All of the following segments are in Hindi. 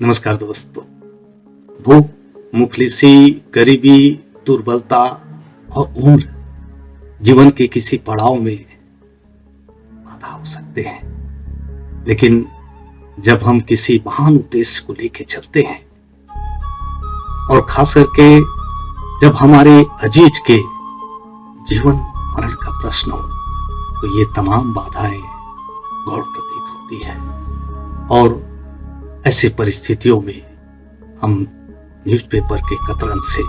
नमस्कार दोस्तों। भूख, मुफलिसी, गरीबी, दुर्बलता और उम्र जीवन के किसी पड़ाव में बाधा हो सकते हैं, लेकिन जब हम किसी महान उद्देश्य को लेकर चलते हैं और खास करके जब हमारे अजीज के जीवन मरण का प्रश्न हो, तो ये तमाम बाधाएं गौर प्रतीत होती है। और ऐसी परिस्थितियों में हम न्यूज़पेपर के कतरन से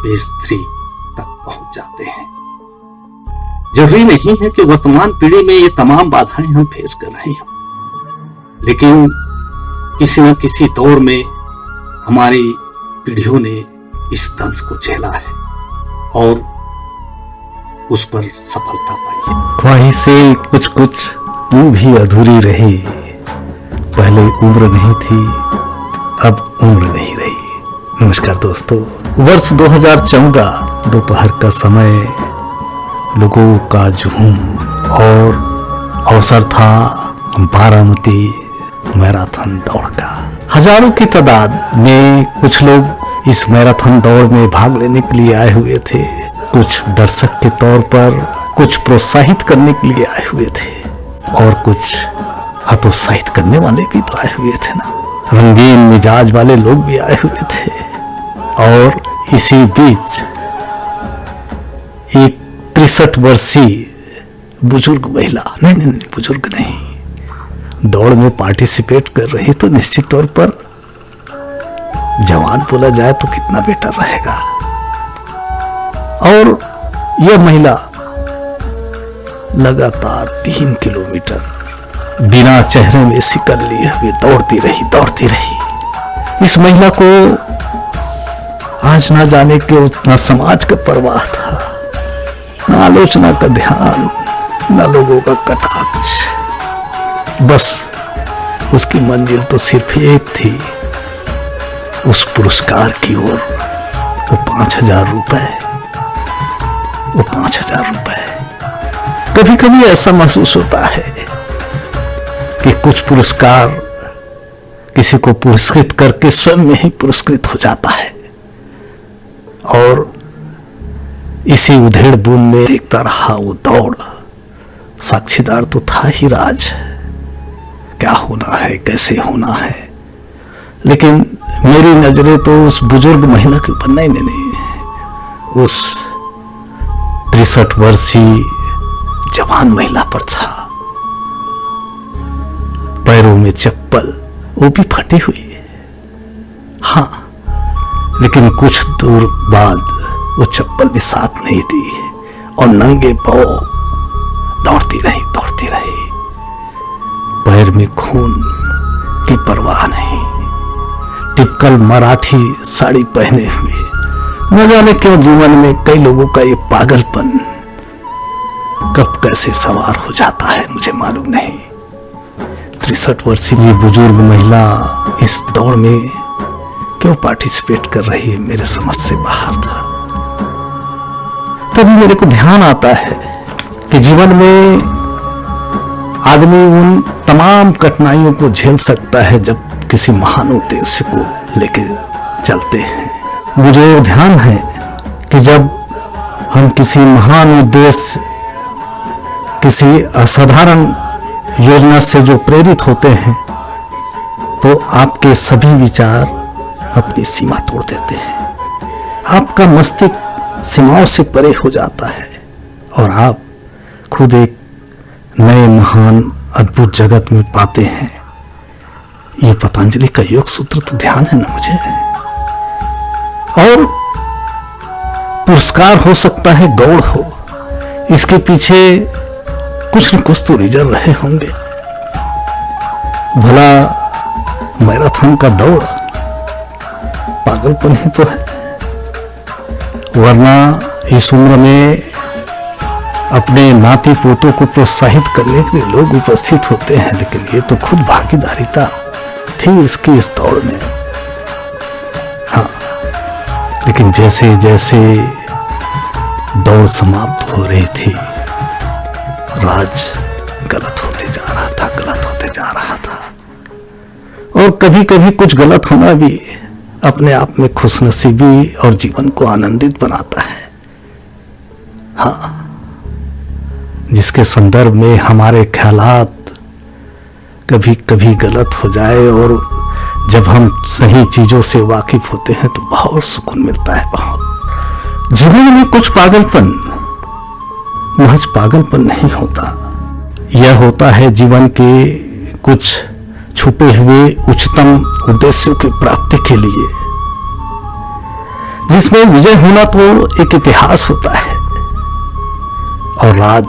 पेज 3 तक पहुंच जाते हैं। जरूरी नहीं है कि वर्तमान पीढ़ी में ये तमाम बाधाएं हम फेस कर रहे हो, लेकिन किसी न किसी दौर में हमारी पीढ़ियों ने इस तंज को झेला है और उस पर सफलता पाई है। ख्वाहिशें कुछ कुछ यूं भी अधूरी रही, पहले उम्र नहीं थी अब उम्र नहीं रही। नमस्कार दोस्तों, वर्ष 2014 दोपहर का समय, लोगों का जुहूम और अवसर था बारामती मैराथन दौड़ का। हजारों की तादाद में कुछ लोग इस मैराथन दौड़ में भाग लेने के लिए आए हुए थे, कुछ दर्शक के तौर पर, कुछ प्रोत्साहित करने के लिए आए हुए थे और कुछ हतोत्साहित करने वाले भी तो आए हुए थे ना। रंगीन मिजाज वाले लोग भी आए हुए थे। और इसी बीच एक 63 वर्षीय बुजुर्ग महिला, नहीं बुजुर्ग नहीं, दौड़ में पार्टिसिपेट कर रही, तो निश्चित तौर पर जवान बोला जाए तो कितना बेटर रहेगा। और यह महिला लगातार 3 किलोमीटर बिना चेहरे में सिकल लिए हुए दौड़ती रही। इस महिला को आज ना जाने के ना समाज का परवाह था, ना आलोचना का ध्यान, ना लोगों का कटाक्ष। बस उसकी मंजिल तो सिर्फ एक थी, उस पुरस्कार की ओर। वो 5,000 रुपए। कभी कभी ऐसा महसूस होता है कि कुछ पुरस्कार किसी को पुरस्कृत करके स्वयं में ही पुरस्कृत हो जाता है। और इसी उधेड़ बूंद में देखता रहा वो दौड़। साक्षीदार तो था ही राज, क्या होना है, कैसे होना है, लेकिन मेरी नजरें तो उस बुजुर्ग महिला के ऊपर नहीं, उस 63 वर्षीय जवान महिला पर था। पैरों में चप्पल, वो भी फटी हुई, हाँ, लेकिन कुछ दूर बाद वो चप्पल भी साथ नहीं दी और नंगे पांव दौड़ती रही। पैर में खून की परवाह नहीं, टिपिकल मराठी साड़ी पहने हुए। न जाने क्यों जीवन में कई लोगों का ये पागलपन कब कैसे सवार हो जाता है, मुझे मालूम नहीं। 63 वर्षीय बुजुर्ग महिला इस दौड़ में क्यों पार्टिसिपेट कर रही है, मेरे समझ से बाहर था। तभी मेरे को ध्यान आता है कि जीवन में आदमी उन तमाम कठिनाइयों को झेल सकता है जब किसी महान उद्देश्य को लेके चलते हैं। मुझे ध्यान है कि जब हम किसी महान उद्देश्य, किसी असाधारण योजना से जो प्रेरित होते हैं, तो आपके सभी विचार अपनी सीमा तोड़ देते हैं। आपका मस्तिष्क सीमाओं से परे हो जाता है और आप खुद एक नए महान अद्भुत जगत में पाते हैं। ये पतंजलि का योग सूत्र तो ध्यान है ना मुझे। और पुरस्कार हो सकता है, दौड़ हो, इसके पीछे कुछ न कुछ तो रीजन रहे होंगे। भला मैराथन का दौड़ पागलपन ही तो है, वरना इस उम्र में अपने नाती पोतों को प्रोत्साहित करने के लिए लोग उपस्थित होते हैं, लेकिन ये तो खुद भागीदारिता थी इसकी इस दौड़ में। हाँ, लेकिन जैसे जैसे दौड़ समाप्त हो रही थी, राज गलत होते जा रहा था और कभी कभी कुछ गलत होना भी अपने आप में खुशनसीबी और जीवन को आनंदित बनाता है। हाँ, जिसके संदर्भ में हमारे ख्यालात कभी कभी गलत हो जाए और जब हम सही चीजों से वाकिफ होते हैं तो बहुत सुकून मिलता है। बहुत जीवन में कुछ पागलपन महज पागलपन नहीं होता, यह होता है जीवन के कुछ छुपे हुए उच्चतम उद्देश्यों की प्राप्ति के लिए, जिसमें विजय होना तो एक इतिहास होता है और आज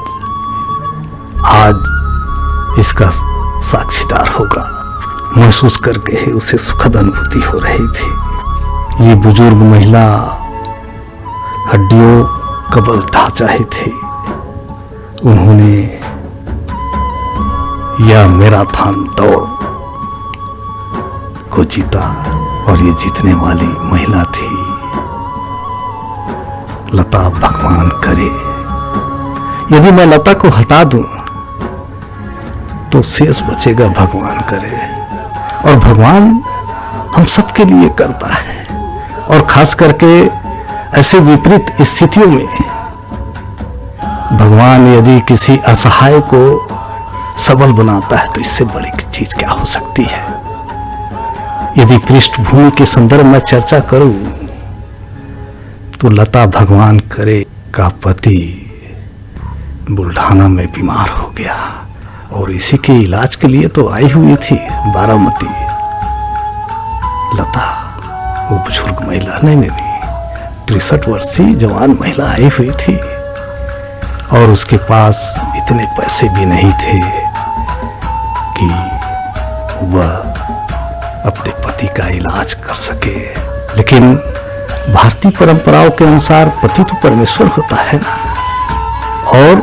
इसका साक्षीदार होगा। महसूस करके ही उसे सुखद अनुभूति हो रही थी। ये बुजुर्ग महिला हड्डियों का बस ढांचा ही थी। उन्होंने यह मैराथन दौड़ को जीता और ये जीतने वाली महिला थी लता। भगवान करे यदि मैं लता को हटा दूं तो शेष बचेगा भगवान करे। और भगवान हम सबके लिए करता है और खास करके ऐसे विपरीत स्थितियों में भगवान यदि किसी असहाय को सबल बनाता है तो इससे बड़ी चीज क्या हो सकती है। यदि पृष्ठभूमि के संदर्भ में चर्चा करूं तो लता भगवान करे का पति बुल्ढाना में बीमार हो गया और इसी के इलाज के लिए तो आई हुई थी बारामती लता। वो बुजुर्ग महिला नहीं 63 वर्षीय जवान महिला आई हुई थी और उसके पास इतने पैसे भी नहीं थे कि वह अपने पति का इलाज कर सके। लेकिन भारतीय परंपराओं के अनुसार पति तो परमेश्वर होता है ना, और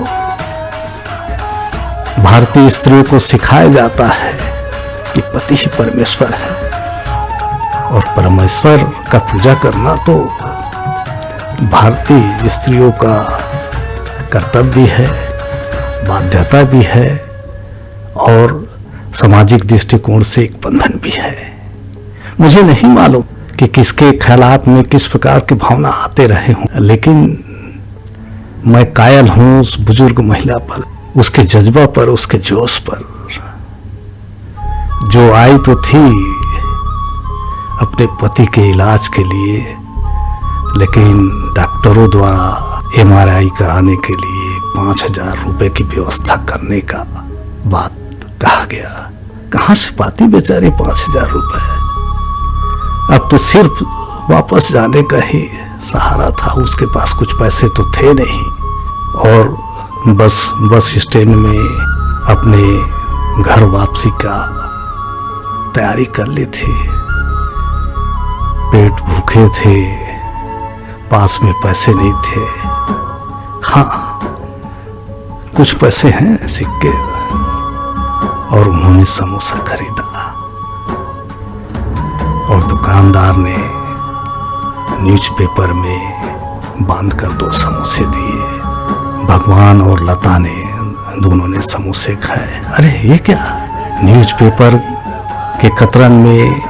भारतीय स्त्रियों को सिखाया जाता है कि पति ही परमेश्वर है और परमेश्वर का पूजा करना तो भारतीय स्त्रियों का कर्तव्य है, बाध्यता भी है और सामाजिक दृष्टिकोण से एक बंधन भी है। मुझे नहीं मालूम कि किसके ख्यालात में किस प्रकार की भावना आते रहे हों, लेकिन मैं कायल हूं उस बुजुर्ग महिला पर, उसके जज्बा पर, उसके जोश पर। जो आई तो थी अपने पति के इलाज के लिए, लेकिन डॉक्टरों द्वारा MRI कराने के लिए 5,000 रुपए की व्यवस्था करने का बात कहा गया। कहां से पाती बेचारी 5,000 रुपए। अब तो सिर्फ वापस जाने का ही सहारा था, उसके पास कुछ पैसे तो थे नहीं और बस स्टैंड में अपने घर वापसी का तैयारी कर ली थी। पेट भूखे थे, पास में पैसे नहीं थे। हाँ, कुछ पैसे हैं सिक्के, और उन्होंने समोसा खरीदा और दुकानदार ने न्यूज़पेपर में बांधकर 2 समोसे दिए। भगवान और लता ने दोनों ने समोसे खाए। अरे ये क्या, न्यूज़पेपर के कतरन में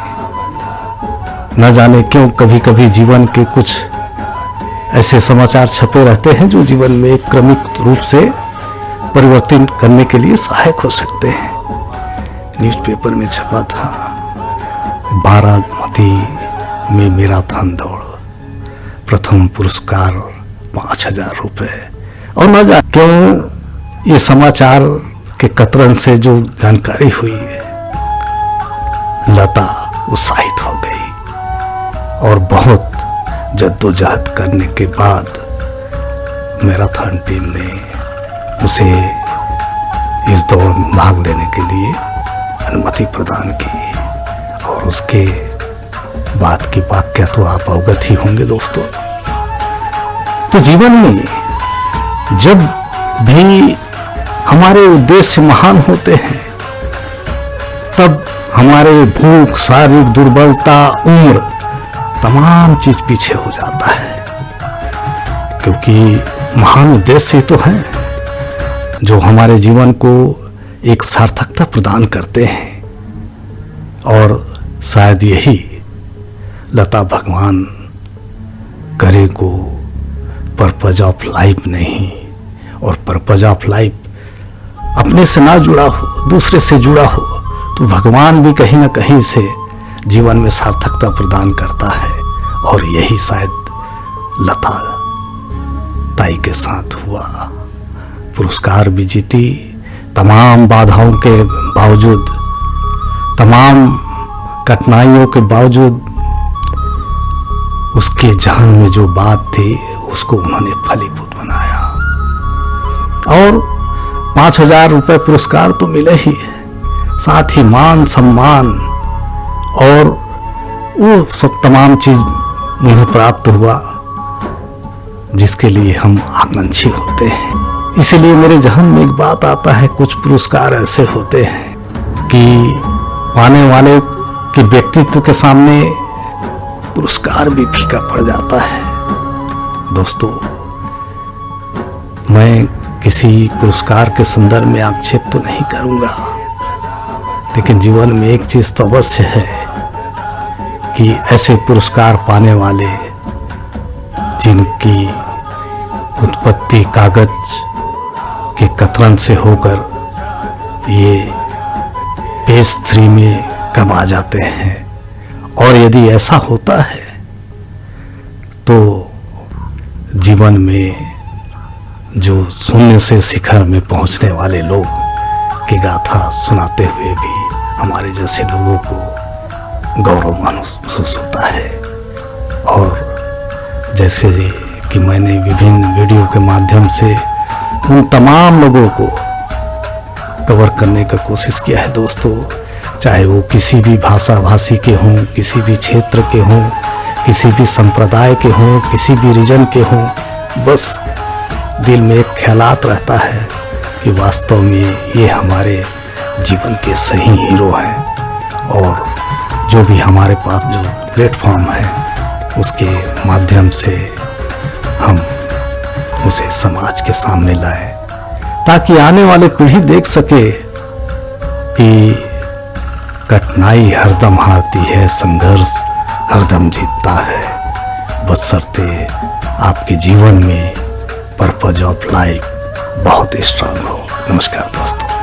न जाने क्यों कभी कभी जीवन के कुछ ऐसे समाचार छपे रहते हैं जो जीवन में एक क्रमिक रूप से परिवर्तन करने के लिए सहायक हो सकते हैं। न्यूज़पेपर में छपा था बारामती में मैराथन दौड़, प्रथम पुरस्कार 5,000 रुपए। और न जाने क्यों ये समाचार के कतरन से जो जानकारी हुई, लता उत्साहित हो गई और बहुत जद्दोजहद करने के बाद मैराथन टीम ने उसे इस दौड़ में भाग लेने के लिए अनुमति प्रदान की। और उसके बाद की वाक्य तो आप अवगत ही होंगे दोस्तों। तो जीवन में जब भी हमारे उद्देश्य महान होते हैं तब हमारे भूख, शारीरिक दुर्बलता, उम्र, तमाम चीज पीछे हो जाता है, क्योंकि महान उद्देश्य तो हैं जो हमारे जीवन को एक सार्थकता प्रदान करते हैं और शायद यही लता भगवान करे को पर्पज ऑफ लाइफ नहीं, और पर्पज ऑफ लाइफ अपने से ना जुड़ा हो, दूसरे से जुड़ा हो, तो भगवान भी कहीं ना कहीं से जीवन में सार्थकता प्रदान करता है। और यही शायद लता ताई के साथ हुआ। पुरस्कार भी जीती, तमाम बाधाओं के बावजूद, तमाम कठिनाइयों के बावजूद उसके जहन में जो बात थी उसको उन्होंने फलीभूत बनाया। और 5,000 रुपये पुरस्कार तो मिले ही, साथ ही मान सम्मान और वो सब तमाम चीज उन्हें प्राप्त हुआ जिसके लिए हम आकांक्षी होते हैं। इसीलिए मेरे जहन में एक बात आता है, कुछ पुरस्कार ऐसे होते हैं कि पाने वाले के व्यक्तित्व के सामने पुरस्कार भी फीका पड़ जाता है। दोस्तों, मैं किसी पुरस्कार के संदर्भ में आक्षेप तो नहीं करूंगा, लेकिन जीवन में एक चीज तो अवश्य है कि ऐसे पुरस्कार पाने वाले जिनकी उत्पत्ति कागज के कतरन से होकर ये पेज 3 में कब आ जाते हैं। और यदि ऐसा होता है तो जीवन में जो शून्य से शिखर में पहुंचने वाले लोग की गाथा सुनाते हुए भी हमारे जैसे लोगों को गौरव महसूस होता है। और जैसे कि मैंने विभिन्न वीडियो के माध्यम से उन तमाम लोगों को कवर करने का कोशिश किया है दोस्तों, चाहे वो किसी भी भाषा भाषी के हों, किसी भी क्षेत्र के हों, किसी भी संप्रदाय के हों, किसी भी रीजन के हों, बस दिल में एक ख्यालात रहता है कि वास्तव में ये हमारे जीवन के सही हीरो हैं। और जो भी हमारे पास जो प्लेटफॉर्म है उसके माध्यम से हम उसे समाज के सामने लाएं, ताकि आने वाले पीढ़ी देख सके कि कठिनाई हरदम हारती है, संघर्ष हरदम जीतता है, बशर्ते आपके जीवन में पर्पज ऑफ लाइफ बहुत स्ट्रांग हो। नमस्कार दोस्तों।